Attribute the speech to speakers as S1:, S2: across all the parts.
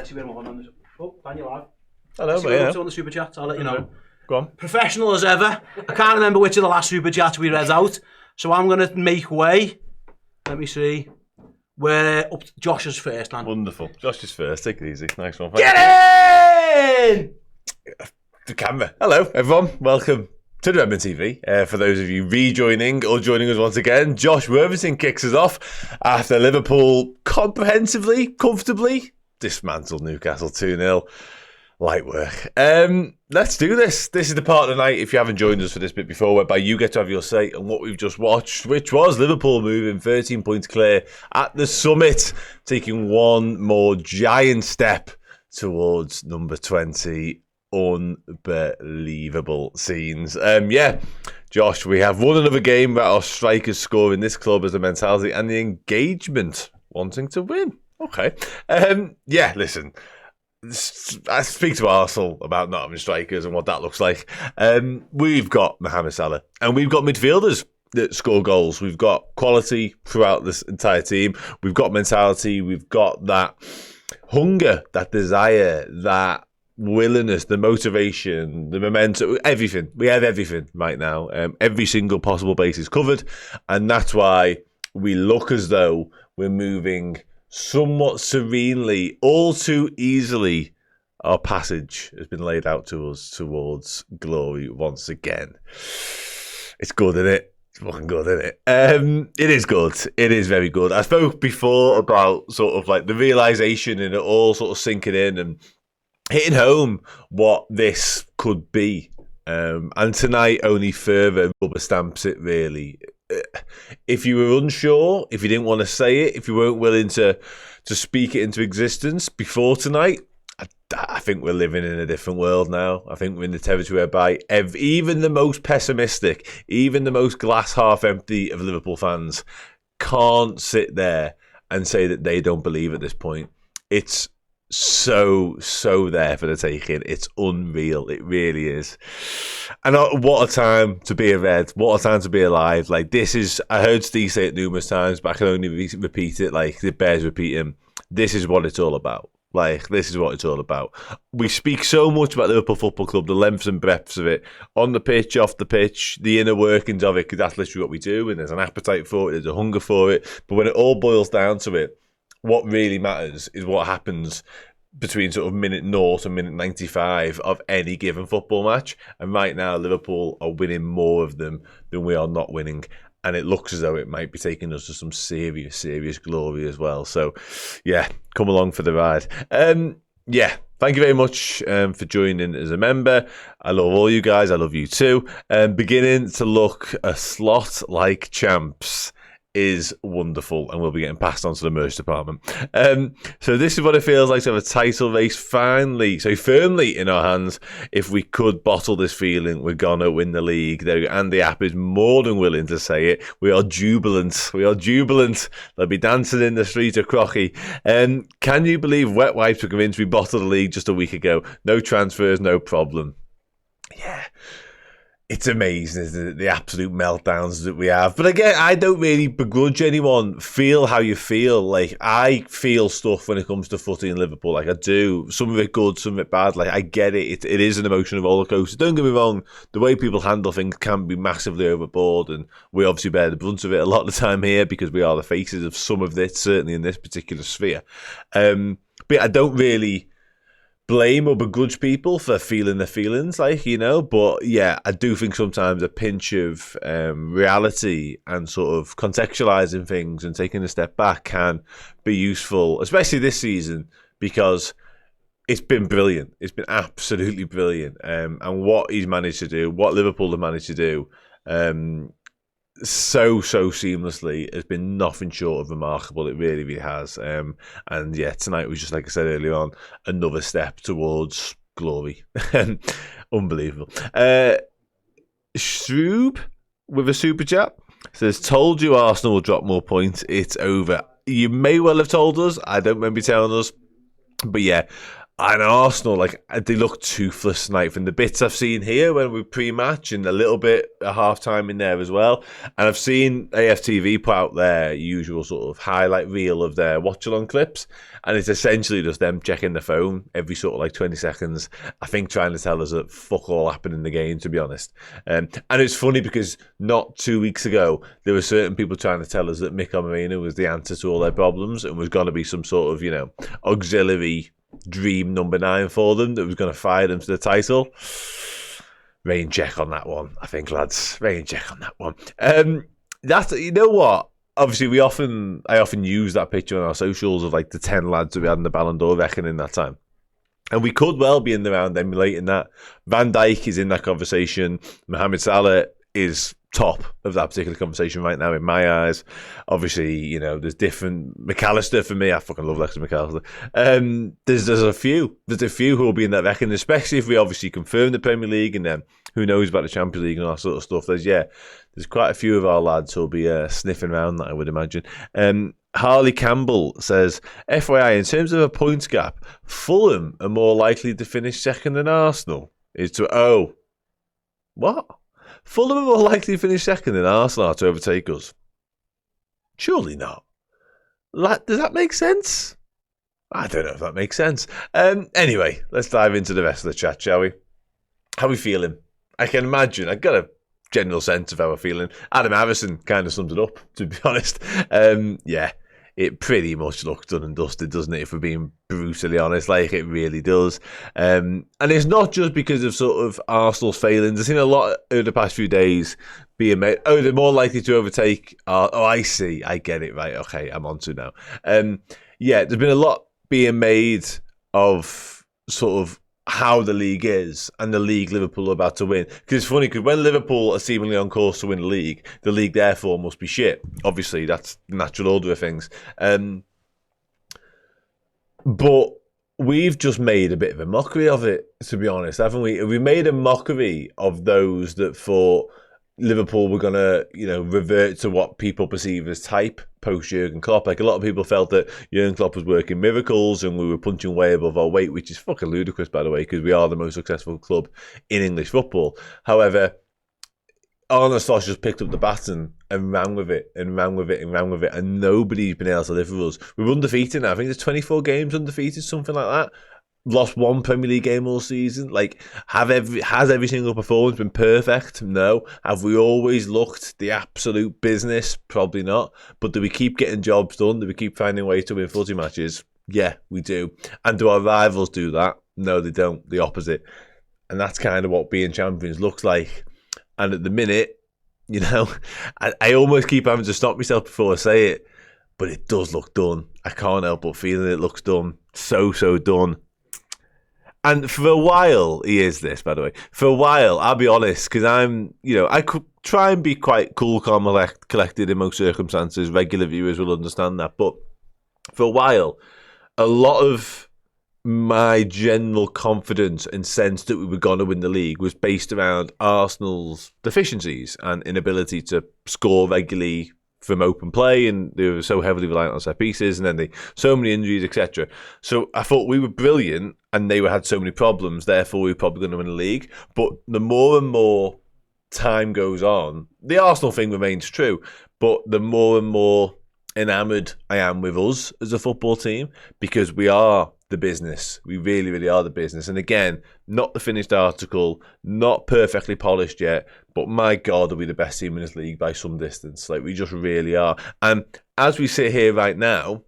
S1: actually been one on the... Oh, Daniel Lag.
S2: Hello, mate.
S1: On the super chat, I'll let you know.
S2: Go on.
S1: Professional as ever. I can't remember which of the last super chats we read out, so I'm going to make way. Let me see. We're up to Josh's first, man.
S2: Wonderful. Josh is first. Take it easy. Nice one.
S1: Get in!
S2: The camera. Hello, everyone. Welcome to the Redmen TV. For those of you rejoining or joining us once again, Josh Worthington kicks us off after Liverpool comprehensively, comfortably dismantled Newcastle 2-0. Light work. Let's do this. This is the part of the night, if you haven't joined us for this bit before, whereby you get to have your say on what we've just watched, which was Liverpool moving 13 points clear at the summit, taking one more giant step towards number 20. Unbelievable scenes. Josh, we have won another game where our strikers score in this club as the mentality and the engagement wanting to win. Okay. Listen. I speak to Arsenal about not having strikers and what that looks like. We've got Mohammed Salah and we've got midfielders that score goals. We've got quality throughout this entire team. We've got mentality. We've got that hunger, that desire, that willingness, the motivation, the momentum, everything. We have everything right now. Every single possible base is covered, and that's why we look as though we're moving somewhat serenely, all too easily. Our passage has been laid out to us towards glory once again. It's good, isn't it? It's fucking good, isn't it? It is good. It is very good. I spoke before about sort of like the realisation and it all sort of sinking in and hitting home what this could be. And tonight only further rubber stamps it, really. If you were unsure, if you didn't want to say it, if you weren't willing to speak it into existence before tonight, I think we're living in a different world now. I think we're in the territory whereby even the most pessimistic, even the most glass half empty of Liverpool fans can't sit there and say that they don't believe at this point. It's so there for the taking. It's unreal. It really is. And what a time to be a Red. What a time to be alive. Like, this is, I heard Steve say it numerous times, but I can only repeat it. Like, it bears repeating. This is what it's all about. Like, this is what it's all about. We speak so much about Liverpool Football Club, the lengths and breadths of it, on the pitch, off the pitch, the inner workings of it, because that's literally what we do, and there's an appetite for it, there's a hunger for it. But when it all boils down to it, what really matters is what happens between sort of minute 0 and minute 95 of any given football match. And right now, Liverpool are winning more of them than we are not winning. And it looks as though it might be taking us to some serious glory as well. So, yeah, come along for the ride. Thank you very much for joining as a member. I love all you guys. I love you too. Beginning to look a slot like champs is wonderful, and we'll be getting passed on to the merch department. So this is what it feels like to have a title race finally, so firmly in our hands. If we could bottle this feeling, we're gonna win the league. And the app is more than willing to say it. We are jubilant. They'll be dancing in the street of Crocky. Can you believe wet wipes were convinced we bottled the league just a week ago? No transfers, no problem. Yeah. It's amazing, isn't it? The absolute meltdowns that we have. But again, I don't really begrudge anyone. Feel how you feel. Like, I feel stuff when it comes to footy in Liverpool. Like, I do. Some of it good, some of it bad. Like, I get it. It is an emotional rollercoaster. Don't get me wrong. The way people handle things can be massively overboard. And we obviously bear the brunt of it a lot of the time here because we are the faces of some of this, certainly in this particular sphere. But I don't really blame or begrudge people for feeling their feelings, but yeah, I do think sometimes a pinch of reality and sort of contextualizing things and taking a step back can be useful, especially this season, because it's been brilliant. It's been absolutely brilliant. And what he's managed to do, what Liverpool have managed to do, so seamlessly has been nothing short of remarkable. It really has. And yeah, tonight was just, like I said earlier on, another step towards glory. Unbelievable. Shroob with a super chat says, told you Arsenal will drop more points. It's over. You may well have told us. I don't remember you telling us. But yeah, And Arsenal, like, they look toothless tonight from the bits I've seen here when we pre-match and a little bit at half-time in there as well. And I've seen AFTV put out their usual sort of highlight reel of their watch-along clips. And it's essentially just them checking the phone every sort of like 20 seconds. I think trying to tell us that fuck all happened in the game, to be honest. And it's funny because not 2 weeks ago, there were certain people trying to tell us that Mikel Merino was the answer to all their problems and was going to be some sort of, you know, auxiliary dream number 9 for them that was going to fire them to the title. Rain check on that one, I think, lads. Rain check on that one. That's, you know what? Obviously, I often use that picture on our socials of like the 10 lads that we had in the Ballon d'Or reckoning that time. And we could well be in the round emulating that. Van Dijk is in that conversation. Mohammed Salah is top of that particular conversation right now in my eyes. Obviously, you know, there's different Mac Allister for me. I fucking love Alexis Mac Allister. There's a few who will be in that reckoning, especially if we obviously confirm the Premier League, and then who knows about the Champions League and all that sort of stuff. There's quite a few of our lads who'll be sniffing around that, I would imagine. Harley Campbell says, FYI, in terms of a points gap, Fulham are more likely to finish second than Arsenal. What? Fulham are more likely to finish second than Arsenal to overtake us? Surely not. Does that make sense? I don't know if that makes sense. Anyway, let's dive into the rest of the chat, shall we? How are we feeling? I can imagine. I got a general sense of how we're feeling. Adam Harrison kind of summed it up, to be honest. Yeah, it pretty much looks done and dusted, doesn't it, if we're being brutally honest? Like, it really does. And it's not just because of sort of Arsenal's failings. I've seen a lot over the past few days being made. Oh, they're more likely to overtake. I see. I get it. Right. Okay, I'm on to now. Yeah, there's been a lot being made of sort of how the league is and the league Liverpool are about to win. Because it's funny, because when Liverpool are seemingly on course to win the league therefore must be shit. Obviously, that's the natural order of things. But we've just made a bit of a mockery of it, to be honest, haven't we? We made a mockery of those that thought Liverpool were going to, you know, revert to what people perceive as type post Jurgen Klopp. Like, a lot of people felt that Jurgen Klopp was working miracles and we were punching way above our weight, which is fucking ludicrous, by the way, because we are the most successful club in English football. However, Arne Slot just picked up the baton and ran with it and ran with it and ran with it, and nobody's been able to live with us. We're undefeated now. I think there's 24 games undefeated, something like that. Lost one Premier League game all season. Like, has every single performance been perfect? No. Have we always looked the absolute business? Probably not. But do we keep getting jobs done? Do we keep finding ways to win footy matches? Yeah, we do. And do our rivals do that? No, they don't. The opposite. And that's kind of what being champions looks like. And at the minute, you know, I almost keep having to stop myself before I say it, but it does look done. I can't help but feeling it looks done. So done. And for a while, he is this, by the way. For a while, I'll be honest, because I could try and be quite cool, calm, collected in most circumstances. Regular viewers will understand that. But for a while, a lot of my general confidence and sense that we were going to win the league was based around Arsenal's deficiencies and inability to score regularly from open play, and they were so heavily reliant on set pieces, and then so many injuries, etc. So I thought we were brilliant, and they had so many problems, therefore we were probably going to win the league. But the more and more time goes on, the Arsenal thing remains true, but the more and more enamoured I am with us as a football team, because we are the business. We really, really are the business. And again, not the finished article, not perfectly polished yet, but my God, are we the best team in this league by some distance. Like, we just really are. And as we sit here right now,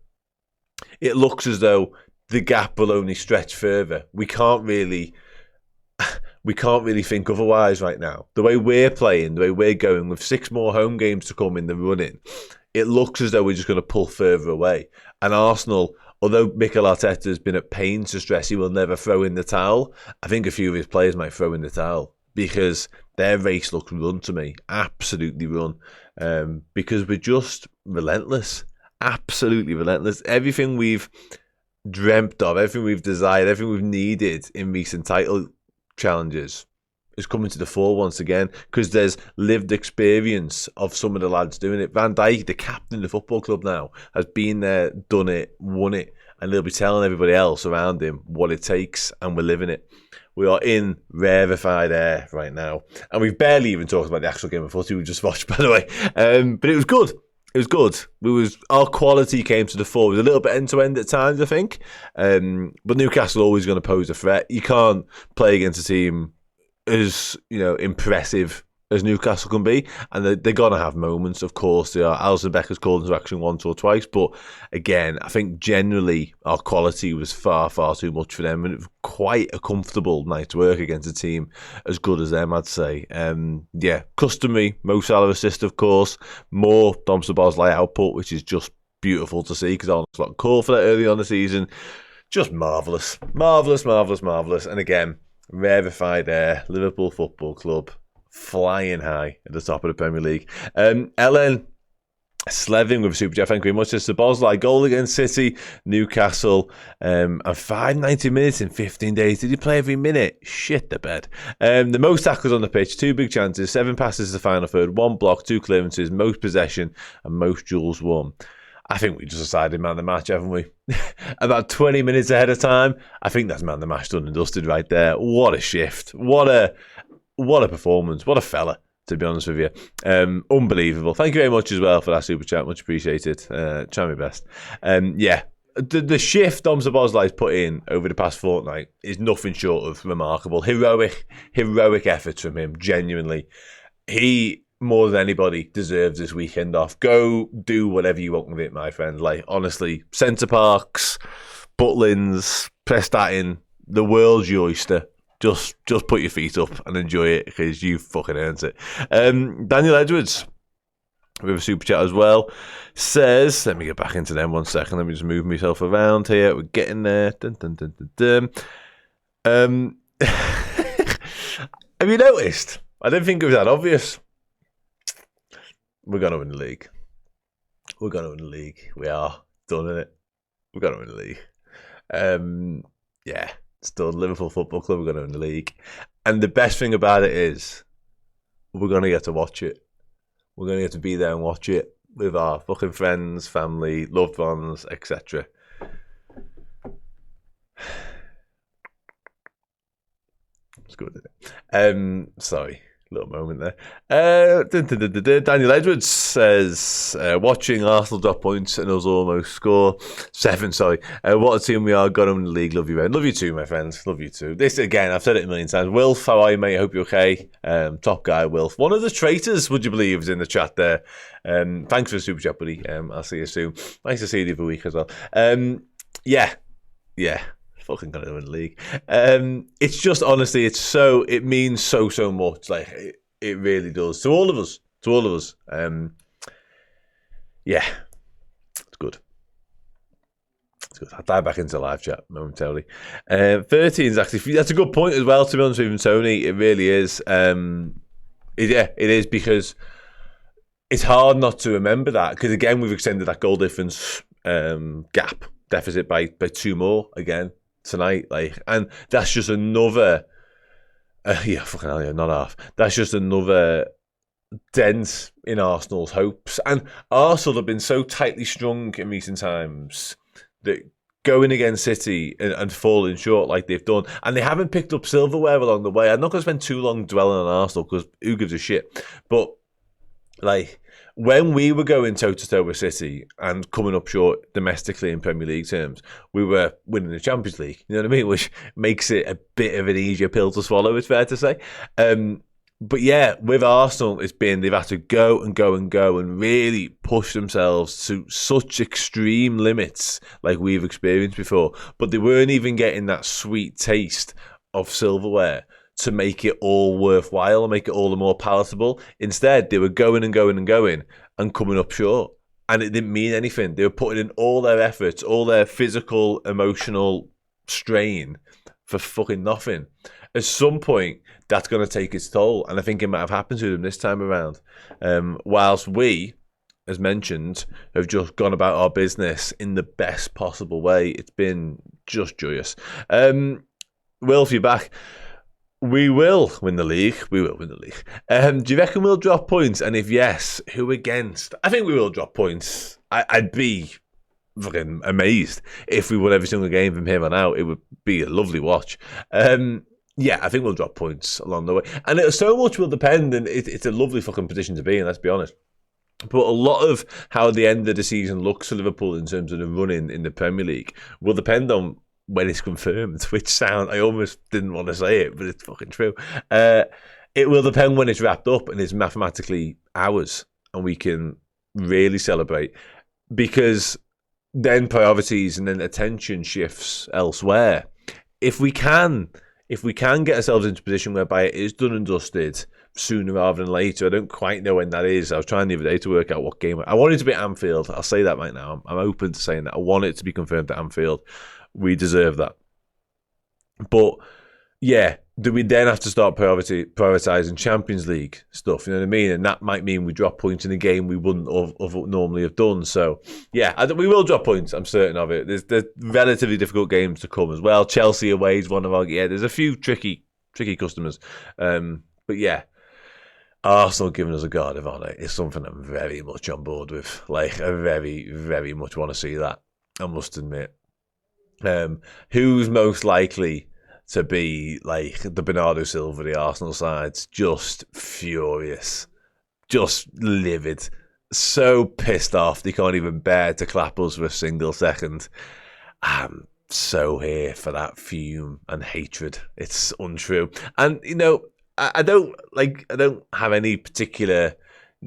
S2: it looks as though the gap will only stretch further. We can't really think otherwise right now. The way we're playing, the way we're going, with 6 more home games to come in the running, it looks as though we're just going to pull further away. And Arsenal, although Mikel Arteta has been at pains to stress he will never throw in the towel, I think a few of his players might throw in the towel, because their race looks run to me. Absolutely run. Because we're just relentless. Absolutely relentless. Everything we've dreamt of, everything we've desired, everything we've needed in recent title challenges is coming to the fore once again, because there's lived experience of some of the lads doing it. Van Dijk, the captain of the football club now, has been there, done it, won it, and he'll be telling everybody else around him what it takes, and we're living it. We are in rarefied air right now, and we've barely even talked about the actual game of footy we just watched, by the way. But it was good. It was good. Our quality came to the fore. It was a little bit end-to-end at times, I think. But Newcastle are always going to pose a threat. You can't play against a team as impressive as Newcastle can be, and they're going to have moments, of course. They are. Alisson Becker's called into action once or twice, but again, I think generally our quality was far, far too much for them, and it was quite a comfortable night's work against a team as good as them, I'd say. Customary Mo Salah assist, of course, more Dom Szoboszlai output, which is just beautiful to see, because I was not called for that early on the season. Just marvellous. Marvellous, marvellous, marvellous. And again, rarefied air, Liverpool Football Club, flying high at the top of the Premier League. Ellen Slevin with a super chat. Thank you very much. Szoboszlai goal against City, Newcastle, and 590 minutes in 15 days. Did he play every minute? Shit the bed. The most tackles on the pitch, 2 big chances, 7 passes to the final third, 1 block, 2 clearances, most possession, and most duels won. I think we just decided man of the match, haven't we? About 20 minutes ahead of time. I think that's man of the match done and dusted right there. What a shift. What a performance. What a fella, to be honest with you. Unbelievable. Thank you very much as well for that super chat. Much appreciated. Try my best. The shift Dom Szoboszlai's put in over the past fortnight is nothing short of remarkable. Heroic efforts from him, genuinely. He, more than anybody, deserves this weekend off. Go do whatever you want with it, my friend. Like, honestly, Centre Parks, Butlins, Prestatyn, the world's your oyster. Just put your feet up and enjoy it, because you fucking earned it. Daniel Edwards, with a super chat as well, says, let me get back into them 1 second. Let me just move myself around here. We're getting there. Dun, dun, dun, dun, dun. Have you noticed? I didn't think it was that obvious. We're going to win the league. We're going to win the league. We are. Done in it. We're going to win the league. It's done. Liverpool Football Club, we're going to win the league. And the best thing about it is we're going to get to watch it. We're going to get to be there and watch it with our fucking friends, family, loved ones, etc. It's good, isn't it? Sorry. Little moment there. Daniel Edwards says, watching Arsenal drop points and us almost score 7. What a team we are. Got them in the league. Love you, man. Love you too, my friends. Love you too. This, again, I've said it a million times. Wilf, how are you, mate? Hope you're okay. Top guy, Wilf. One of the traitors, would you believe, is in the chat there. Thanks for the super chat, buddy. I'll see you soon. Nice to see you the other week as well. Fucking gonna win the league. It's just, honestly, it means so much. Like, it really does to all of us. It's good. I'll dive back into the live chat momentarily. 13 is actually, that's a good point as well, to be honest with you, Tony. It really is. It is, because it's hard not to remember that, because again we've extended that goal difference deficit by 2 more again tonight, and that's just another fucking hell, yeah, not half. That's just another dent in Arsenal's hopes. And Arsenal have been so tightly strung in recent times that going against City and falling short like they've done, and they haven't picked up silverware along the way. I'm not going to spend too long dwelling on Arsenal, because who gives a shit? But when we were going toe-to-toe with City and coming up short domestically in Premier League terms, we were winning the Champions League, you know what I mean? Which makes it a bit of an easier pill to swallow, it's fair to say. But yeah, with Arsenal, they've had to go and really push themselves to such extreme limits like we've experienced before. But they weren't even getting that sweet taste of silverware to make it all worthwhile and make it all the more palatable. Instead, they were going and coming up short. And it didn't mean anything. They were putting in all their efforts, all their physical, emotional strain for fucking nothing. At some point, that's going to take its toll. And I think it might have happened to them this time around. Whilst we, as mentioned, have just gone about our business in the best possible way. It's been just joyous. Wilf, you're back. We will win the league. We will win the league. Do you reckon we'll drop points? And if yes, who against? I think we will drop points. I'd be fucking amazed. If we won every single game from here on out, it would be a lovely watch. Yeah, I think we'll drop points along the way. And so much will depend, and it's a lovely fucking position to be in, let's be honest. But a lot of how the end of the season looks for Liverpool in terms of the running in the Premier League will depend on when it's confirmed, which I almost didn't want to say it, but it's fucking true. It will depend when it's wrapped up and it's mathematically ours, and we can really celebrate, because then priorities and then attention shifts elsewhere. If we can get ourselves into a position whereby it is done and dusted sooner rather than later, I don't quite know when that is. I was trying the other day to work out what game. I want it to be at Anfield. I'll say that right now. I'm open to saying that. I want it to be confirmed at Anfield. We deserve that. But yeah, do we then have to start prioritising Champions League stuff? You know what I mean? And that might mean we drop points in a game we wouldn't have normally have done. So yeah, we will drop points. I'm certain of it. There's relatively difficult games to come as well. Chelsea away is one of our. Yeah, there's a few tricky customers. But yeah, Arsenal giving us a guard of honour is something I'm very much on board with. Like, I very, very much want to see that, I must admit. Who's most likely to be like the Bernardo Silva, the Arsenal sides? Just furious, just livid, so pissed off they can't even bear to clap us for a single second. I'm so here for that fume and hatred. It's untrue. And you know, I don't have any particular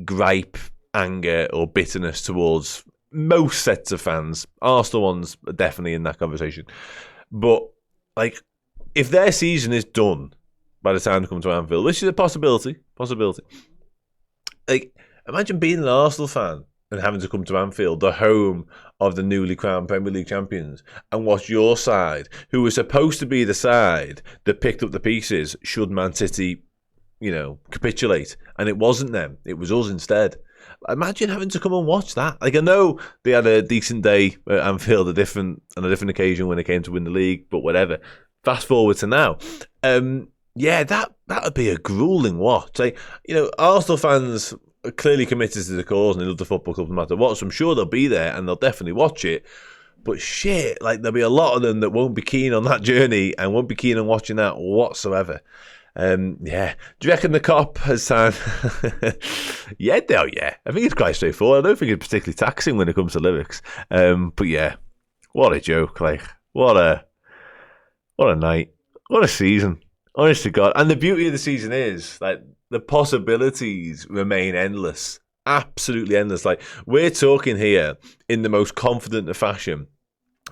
S2: gripe, anger or bitterness towards most sets of fans. Arsenal ones are definitely in that conversation. But like, if their season is done by the time they come to Anfield, which is a possibility, like, imagine being an Arsenal fan and having to come to Anfield, the home of the newly crowned Premier League champions, and watch your side, who was supposed to be the side that picked up the pieces should Man City, you know, capitulate, and it wasn't them, it was us instead. Imagine having to come and watch that. Like, I know they had a decent day at Anfield, on a different occasion when they came to win the league, but whatever. Fast forward to now. Yeah, that would be a grueling watch. Like, you know, Arsenal fans are clearly committed to the cause and they love the football club no matter what, so I'm sure they'll be there and they'll definitely watch it. But shit, like, there'll be a lot of them that won't be keen on that journey and won't be keen on watching that whatsoever. Yeah. Do you reckon the cop has time? Yeah. I think it's quite straightforward. I don't think it's particularly taxing when it comes to lyrics. But yeah, what a joke! Like, what a night, what a season. Honest to God. And the beauty of the season is, like, the possibilities remain endless, absolutely endless. Like, we're talking here in the most confident of fashion,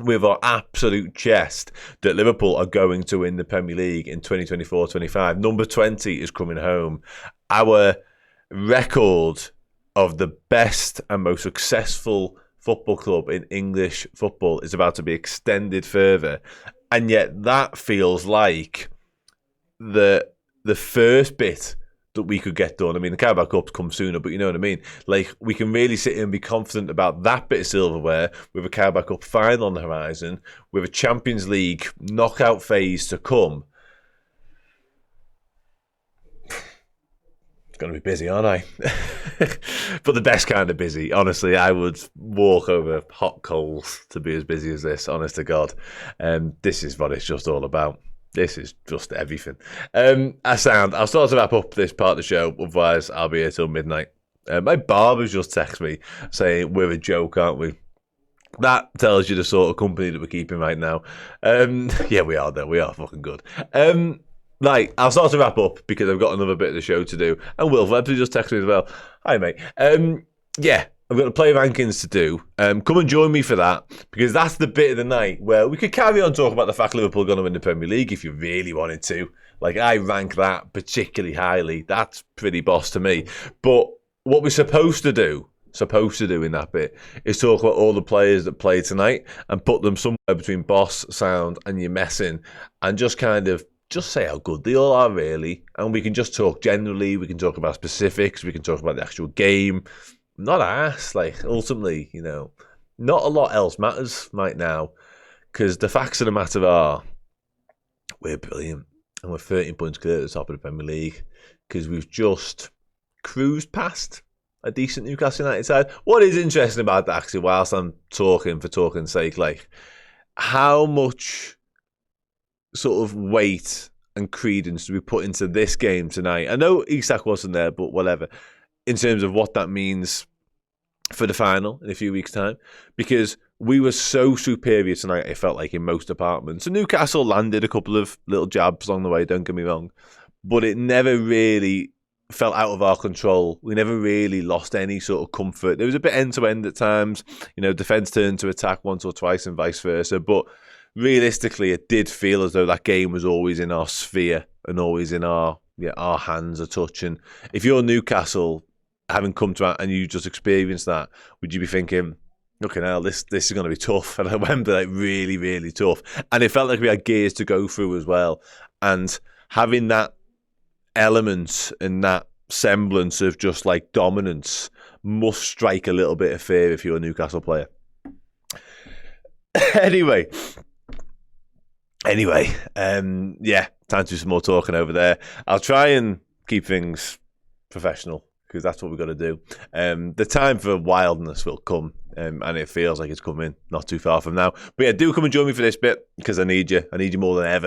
S2: with our absolute chest, that Liverpool are going to win the Premier League in 2024-25. Number 20 is coming home. Our record of the best and most successful football club in English football is about to be extended further. And yet that feels like the first bit that we could get done. I mean, the Carabao Cup's come sooner, but you know what I mean? Like, we can really sit here and be confident about that bit of silverware with a Carabao Cup final on the horizon, with a Champions League knockout phase to come. It's going to be busy, aren't I? But the best kind of busy. Honestly, I would walk over hot coals to be as busy as this, honest to God. This is what it's just all about. This is just everything. I'll start to wrap up this part of the show, otherwise I'll be here till midnight. My barber's just texted me saying we're a joke, aren't we? That tells you the sort of company that we're keeping right now. Yeah, we are though. We are fucking good. Right, I'll start to wrap up because I've got another bit of the show to do. And Will Webster just texted me as well. Hi, mate. Yeah, I've got a play rankings to do. Come and join me for that, because that's the bit of the night where we could carry on talking about the fact Liverpool are going to win the Premier League if you really wanted to. Like, I rank that particularly highly. That's pretty boss to me. But what we're supposed to do in that bit is talk about all the players that play tonight and put them somewhere between boss, sound and your messing, and just kind of just say how good they all are, really. And we can just talk generally, we can talk about specifics, we can talk about the actual game. Not ass, like, ultimately, you know, not a lot else matters right now, because the facts of the matter are we're brilliant and we're 13 points clear at the top of the Premier League because we've just cruised past a decent Newcastle United side. What is interesting about that, actually, whilst I'm talking for talking's sake, like, how much sort of weight and credence do we put into this game tonight? I know Isak wasn't there, but whatever, in terms of what that means for the final in a few weeks' time, because we were so superior tonight, it felt like, in most departments. So Newcastle landed a couple of little jabs along the way, don't get me wrong, but it never really felt out of our control. We never really lost any sort of comfort. There was a bit end-to-end at times. Defence turned to attack once or twice and vice versa, but realistically, it did feel as though that game was always in our sphere and always in our hands a touch. And if you're Newcastle, having come to and you just experienced that, would you be thinking, okay, now this is going to be tough? And I remember, like, really, really tough. And it felt like we had gears to go through as well. And having that element and that semblance of just like dominance must strike a little bit of fear if you're a Newcastle player. Anyway, time to do some more talking over there. I'll try and keep things professional, because that's what we've got to do. The time for wildness will come, and it feels like it's coming not too far from now. But yeah, do come and join me for this bit, because I need you more than ever.